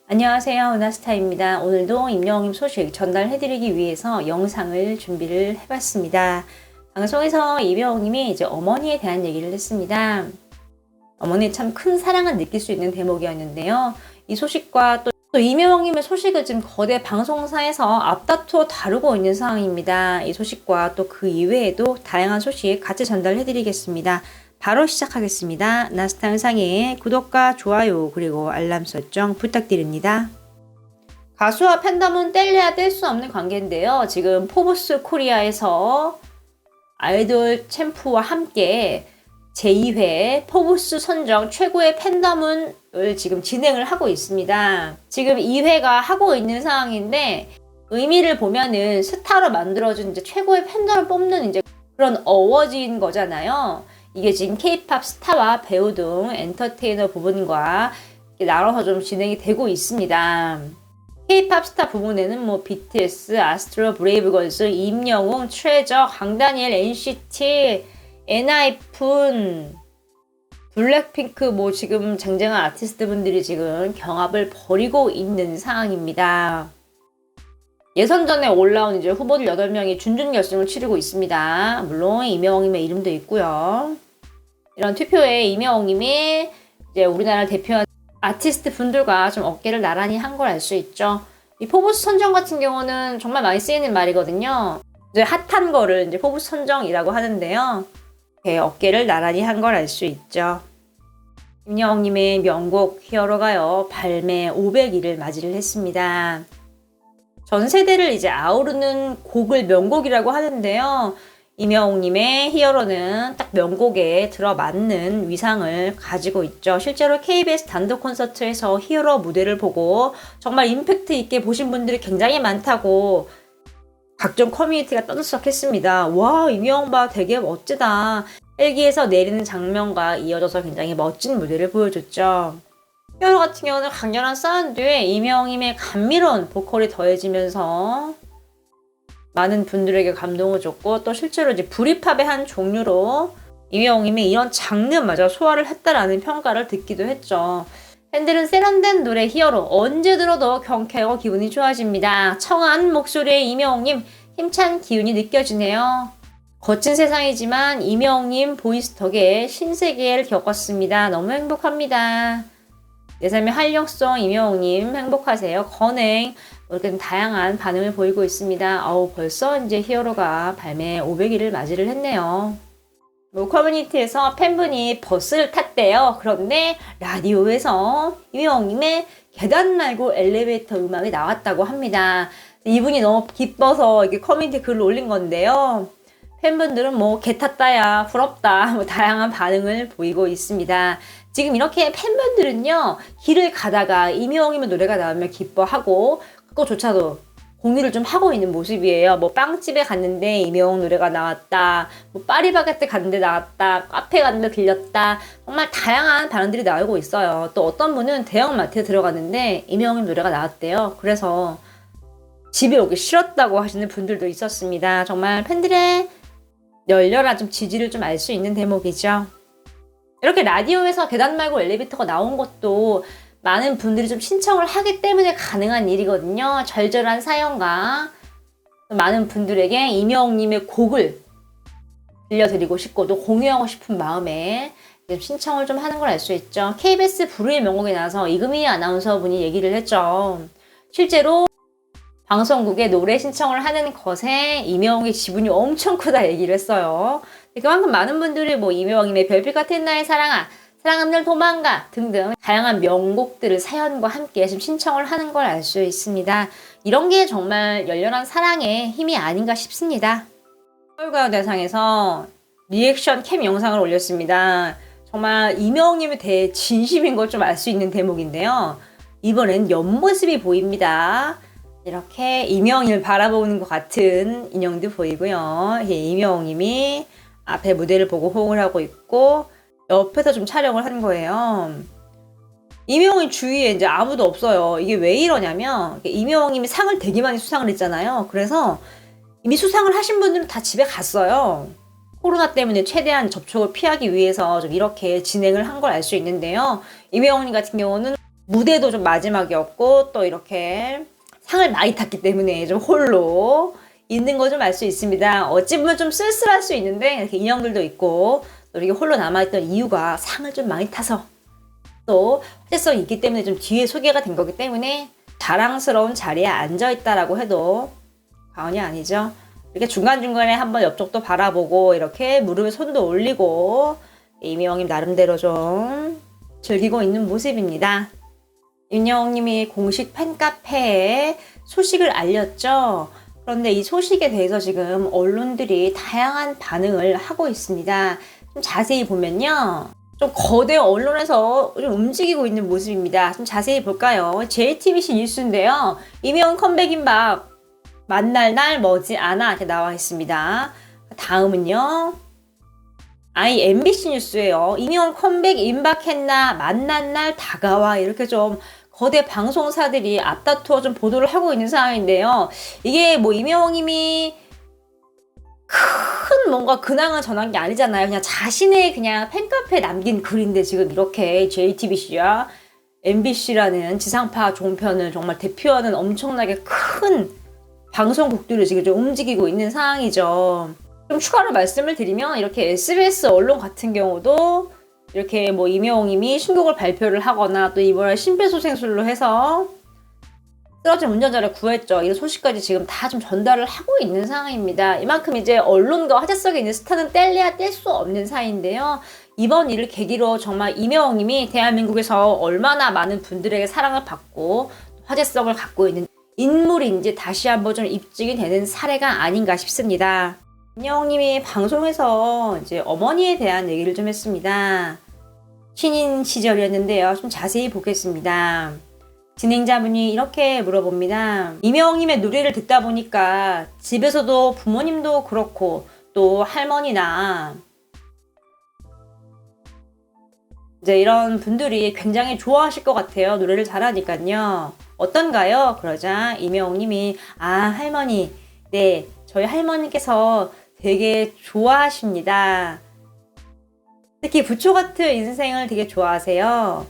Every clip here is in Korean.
안녕하세요. 은하스타입니다. 오늘도 임영웅님 소식 전달해드리기 위해서 영상을 준비를 해봤습니다. 방송에서 임영웅님이 이제 어머니에 대한 얘기를 했습니다. 어머니 참 큰 사랑을 느낄 수 있는 대목이었는데요. 이 소식과 또 임영웅님의 소식을 지금 거대 방송사에서 앞다투어 다루고 있는 상황입니다. 이 소식과 또 그 이외에도 다양한 소식 같이 전달해드리겠습니다. 바로 시작하겠습니다. 나스타 영상에 구독과 좋아요 그리고 알람 설정 부탁드립니다. 가수와 팬덤은 뗄래야 뗄 수 없는 관계인데요. 지금 포브스 코리아에서 아이돌 챔프와 함께 제2회 포브스 선정 최고의 팬덤을 지금 진행을 하고 있습니다. 지금 2회가 하고 있는 상황인데 의미를 보면은 스타로 만들어준 이제 최고의 팬덤을 뽑는 이제 그런 어워즈인 거잖아요. 이게 지금 K-팝 스타와 배우 등 엔터테이너 부분과 나눠서 좀 진행이 되고 있습니다. K-팝 스타 부분에는 뭐 BTS, 아스트로, 브레이브걸스, 임영웅, 트레저, 강다니엘, NCT, 엔하이픈, 블랙핑크 뭐 지금 쟁쟁한 아티스트 분들이 지금 경합을 벌이고 있는 상황입니다. 예선전에 올라온 이제 후보들 8명이 준결승을 치르고 있습니다. 물론 임영웅님의 이름도 있고요. 이런 투표에 임영웅님이 이제 우리나라를 대표하는 아티스트 분들과 좀 어깨를 나란히 한 걸 알 수 있죠. 이 포브스 선정 같은 경우는 정말 많이 쓰이는 말이거든요. 이제 핫한 거를 이제 포브스 선정이라고 하는데요. 어깨를 나란히 한 걸 알 수 있죠. 임영웅님의 명곡 히어로가요 발매 500일을 맞이를 했습니다. 전 세대를 이제 아우르는 곡을 명곡이라고 하는데요. 임영웅님의 히어로는 딱 명곡에 들어맞는 위상을 가지고 있죠. 실제로 KBS 단독 콘서트에서 히어로 무대를 보고 정말 임팩트 있게 보신 분들이 굉장히 많다고 각종 커뮤니티가 떠들썩했습니다. 와, 임영웅 봐, 되게 멋지다. 헬기에서 내리는 장면과 이어져서 굉장히 멋진 무대를 보여줬죠. 히어로 같은 경우는 강렬한 사운드에 임영웅님의 감미로운 보컬이 더해지면서 많은 분들에게 감동을 줬고 또 실제로 이제 브리팝의 한 종류로 임영웅님이 이런 장르마저 소화를 했다라는 평가를 듣기도 했죠. 팬들은 세련된 노래 히어로 언제 들어도 경쾌하고 기분이 좋아집니다. 청아한 목소리의 임영웅님 힘찬 기운이 느껴지네요. 거친 세상이지만 임영웅님 보이스 덕에 신세계를 겪었습니다. 너무 행복합니다. 내 삶의 활력소 임영웅님 행복하세요. 건행 이렇게 다양한 반응을 보이고 있습니다. 벌써 이제 히어로가 발매 500일을 맞이를 했네요. 커뮤니티에서 팬분이 버스를 탔대요. 그런데 라디오에서 임영웅님의 계단 말고 엘리베이터 음악이 나왔다고 합니다. 이분이 너무 기뻐서 이렇게 커뮤니티 글을 올린 건데요. 팬분들은 뭐 개 탔다야 부럽다 뭐 다양한 반응을 보이고 있습니다. 지금 이렇게 팬분들은요 길을 가다가 임영웅님의 노래가 나오면 기뻐하고 그거조차도 공유를 좀 하고 있는 모습이에요. 뭐 빵집에 갔는데 임영웅 노래가 나왔다, 뭐 파리바게뜨 갔는데 나왔다, 카페 갔는데 들렸다, 정말 다양한 반응들이 나오고 있어요. 또 어떤 분은 대형마트에 들어갔는데 임영웅 노래가 나왔대요. 그래서 집에 오기 싫었다고 하시는 분들도 있었습니다. 정말 팬들의 열렬한 좀 지지를 좀 알 수 있는 대목이죠. 이렇게 라디오에서 계단 말고 엘리베이터가 나온 것도 많은 분들이 좀 신청을 하기 때문에 가능한 일이거든요. 절절한 사연과 많은 분들에게 임영웅님의 곡을 들려드리고 싶고 또 공유하고 싶은 마음에 신청을 좀 하는 걸 알 수 있죠. KBS 불후의 명곡에 나와서 이금희 아나운서분이 얘기를 했죠. 실제로 방송국에 노래 신청을 하는 것에 임영웅의 지분이 엄청 크다 얘기를 했어요. 그만큼 많은 분들이 뭐 임영웅님의 별빛 같은 나의 사랑아, 사랑은 늘 도망가 등등 다양한 명곡들을 사연과 함께 지금 신청을 하는 걸 알 수 있습니다. 이런 게 정말 열렬한 사랑의 힘이 아닌가 싶습니다. 서울가요대상에서 리액션 캠 영상을 올렸습니다. 정말 임영웅님에 대해 진심인 걸 좀 알 수 있는 대목인데요. 이번엔 옆모습이 보입니다. 이렇게 임영웅을 바라보는 것 같은 인형도 보이고요. 임영웅님이 앞에 무대를 보고 호응을 하고 있고 옆에서 좀 촬영을 한 거예요. 임영웅 주위에 이제 아무도 없어요. 이게 왜 이러냐면 임영웅님이 상을 되게 많이 수상을 했잖아요. 그래서 이미 수상을 하신 분들은 다 집에 갔어요. 코로나 때문에 최대한 접촉을 피하기 위해서 좀 이렇게 진행을 한 걸 알 수 있는데요. 임영웅님 같은 경우는 무대도 좀 마지막이었고 또 이렇게 상을 많이 탔기 때문에 좀 홀로 있는 거 좀 알 수 있습니다. 어찌 보면 좀 쓸쓸할 수 있는데 이렇게 인형들도 있고 또 이렇게 홀로 남아있던 이유가 상을 좀 많이 타서 또 화제성이 있기 때문에 좀 뒤에 소개가 된 거기 때문에 자랑스러운 자리에 앉아있다라고 해도 과언이 아니죠. 이렇게 중간중간에 한번 옆쪽도 바라보고 이렇게 무릎에 손도 올리고 임영웅님 나름대로 좀 즐기고 있는 모습입니다. 임영웅님이 공식 팬카페에 소식을 알렸죠. 그런데 이 소식에 대해서 지금 언론들이 다양한 반응을 하고 있습니다. 좀 자세히 보면요. 좀 거대 언론에서 좀 움직이고 있는 모습입니다. 좀 자세히 볼까요? JTBC 뉴스인데요. 임영웅 컴백 임박 만날 날 머지않아 이렇게 나와 있습니다. 다음은요. MBC 뉴스예요. 임영웅 컴백 임박했나 만난 날 다가와 이렇게 좀 거대 방송사들이 앞다투어 좀 보도를 하고 있는 상황인데요. 이게 뭐 임영웅님이 큰 뭔가 근황을 전한 게 아니잖아요. 그냥 자신의 그냥 팬카페에 남긴 글인데 지금 이렇게 JTBC와 MBC라는 지상파 종편을 정말 대표하는 엄청나게 큰 방송국들을 지금 좀 움직이고 있는 상황이죠. 좀 추가로 말씀을 드리면 이렇게 SBS 언론 같은 경우도 이렇게 뭐 임영웅님이 신곡을 발표를 하거나 또 이번에 심폐소생술로 해서 쓰러진 운전자를 구했죠. 이런 소식까지 지금 다 좀 전달을 하고 있는 상황입니다. 이만큼 이제 언론과 화제성이 있는 스타는 뗄래야 뗄 수 없는 사이인데요. 이번 일을 계기로 정말 임영웅님이 대한민국에서 얼마나 많은 분들에게 사랑을 받고 화제성을 갖고 있는 인물인지 다시 한번 좀 입증이 되는 사례가 아닌가 싶습니다. 임영웅님이 방송에서 이제 어머니에 대한 얘기를 좀 했습니다. 신인 시절이었는데요. 좀 자세히 보겠습니다. 진행자분이 이렇게 물어봅니다. 임영웅님의 노래를 듣다 보니까 집에서도 부모님도 그렇고 또 할머니나 이제 이런 분들이 굉장히 좋아하실 것 같아요. 노래를 잘하니까요. 어떤가요? 그러자 임영웅님이 할머니, 네, 저희 할머니께서 되게 좋아하십니다. 특히 부초 같은 인생을 되게 좋아하세요.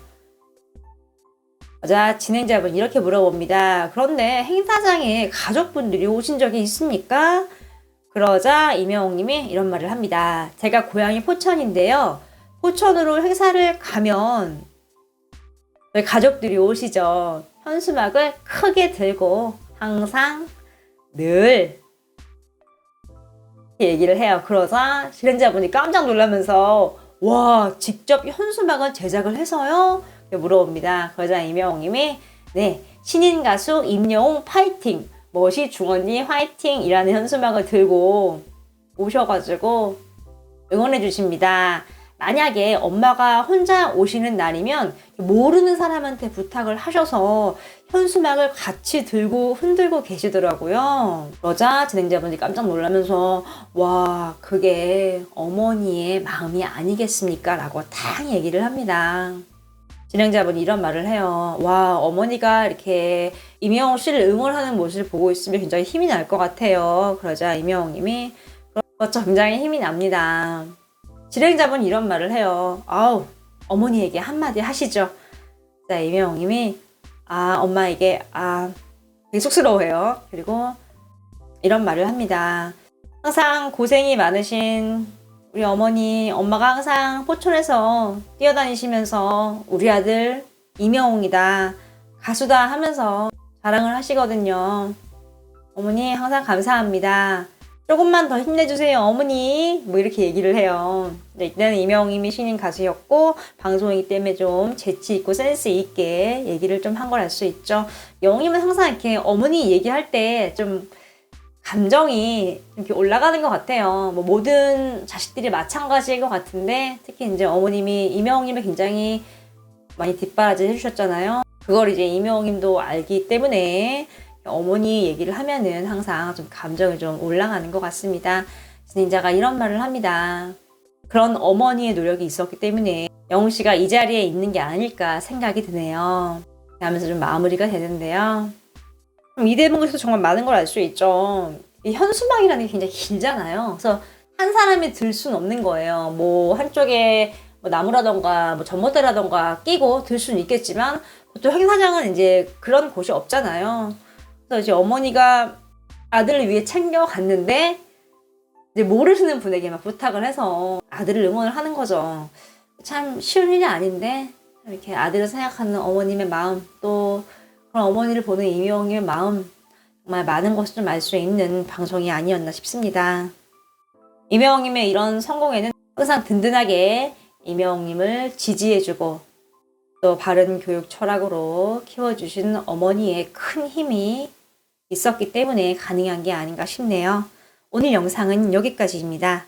자, 진행자분 이렇게 물어봅니다. 그런데 행사장에 가족분들이 오신 적이 있습니까? 그러자 임영웅님이 이런 말을 합니다. 제가 고향이 포천인데요. 포천으로 행사를 가면 저희 가족들이 오시죠. 현수막을 크게 들고 항상 늘 얘기를 해요. 그러자 진행자분이 깜짝 놀라면서 와, 직접 현수막을 제작을 해서요? 물어봅니다. 그러자 임영웅님이 네, 신인 가수 임영웅 파이팅, 멋이 중언니 화이팅 이라는 현수막을 들고 오셔가지고 응원해 주십니다. 만약에 엄마가 혼자 오시는 날이면 모르는 사람한테 부탁을 하셔서 현수막을 같이 들고 흔들고 계시더라고요. 그러자 진행자분이 깜짝 놀라면서 와, 그게 어머니의 마음이 아니겠습니까? 라고 딱 얘기를 합니다. 진행자분이 이런 말을 해요. 와, 어머니가 이렇게 임영웅 씨를 응원하는 모습을 보고 있으면 굉장히 힘이 날 것 같아요. 그러자 임영웅님이 그렇죠, 굉장히 힘이 납니다. 진행자분이 이런 말을 해요. 아우, 어머니에게 한마디 하시죠. 자, 임영웅님이 엄마에게 되게 쑥스러워해요. 그리고 이런 말을 합니다. 항상 고생이 많으신 우리 어머니, 엄마가 항상 포천에서 뛰어다니시면서 우리 아들 임영웅이다, 가수다 하면서 자랑을 하시거든요. 어머니 항상 감사합니다. 조금만 더 힘내주세요 어머니, 뭐 이렇게 얘기를 해요. 이때는 임영웅님이 신인 가수였고 방송이기 때문에 좀 재치 있고 센스 있게 얘기를 좀 한 걸 알 수 있죠. 영웅님은 항상 이렇게 어머니 얘기할 때 좀 감정이 이렇게 올라가는 것 같아요. 뭐 모든 자식들이 마찬가지일 것 같은데 특히 이제 어머님이 임영웅님을 굉장히 많이 뒷바라지 해주셨잖아요. 그걸 이제 임영웅님도 알기 때문에 어머니 얘기를 하면은 항상 좀 감정이 좀 올라가는 것 같습니다. 진행자가 이런 말을 합니다. 그런 어머니의 노력이 있었기 때문에 영웅 씨가 이 자리에 있는 게 아닐까 생각이 드네요. 하면서 좀 마무리가 되는데요. 이 대목에서 정말 많은 걸 알 수 있죠. 이 현수막이라는 게 굉장히 길잖아요. 그래서 한 사람이 들 수는 없는 거예요. 뭐 한쪽에 뭐 나무라던가 뭐 전봇대라던가 끼고 들 수는 있겠지만 보통 행사장은 이제 그런 곳이 없잖아요. 그래서 이제 어머니가 아들을 위해 챙겨갔는데 이제 모르시는 분에게 막 부탁을 해서 아들을 응원을 하는 거죠. 참 쉬운 일이 아닌데 이렇게 아들을 생각하는 어머님의 마음, 또 그런 어머니를 보는 이명웅님의 마음, 정말 많은 것을 좀 알 수 있는 방송이 아니었나 싶습니다. 이명웅님의 이런 성공에는 항상 든든하게 이명웅님을 지지해주고 또 바른 교육 철학으로 키워주신 어머니의 큰 힘이 있었기 때문에 가능한 게 아닌가 싶네요. 오늘 영상은 여기까지입니다.